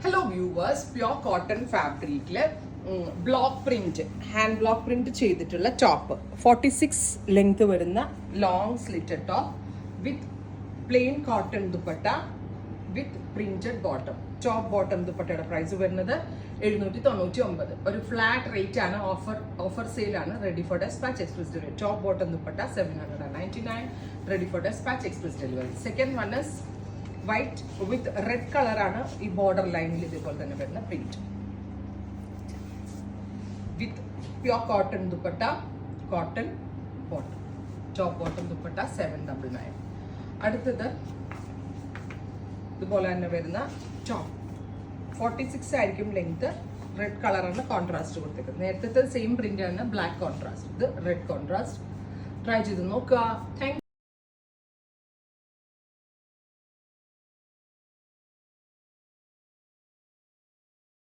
Hello viewers, pure cotton ഫാബ്രിക്കില് block print, hand block print ചെയ്തിട്ടുള്ള top 46 length വരുന്ന long slitted top with plain cotton dupatta with printed bottom. Top bottom ദുപ്പട്ടയുടെ price വരുന്നത് 799. ഒരു flat rate ആണ്, offer sale ആണ്. Ready for dispatch express delivery. Top bottom dupatta 799, ready for dispatch express delivery. Second one is white with red കളറാണ്. ഈ border ലൈനിൽ ഇതേപോലെ തന്നെ വരുന്ന print with pure cotton dupatta, cotton bottom. Top bottom dupatta 799. അടുത്തത് ഇതുപോലെ തന്നെ വരുന്ന ടോപ്പ് 46 ആയിരിക്കും ലെങ്ത്. റെഡ് കളറാണ് കോൺട്രാസ്റ്റ് കൊടുത്തേക്കുന്നത്. നേരത്തെ സെയിം പ്രിന്റ് ആണ്, ബ്ലാക്ക് കോൺട്രാസ്റ്റ്. ഇത് റെഡ് കോൺട്രാസ്റ്റ്. ട്രൈ ചെയ്ത് നോക്കുക. താങ്ക്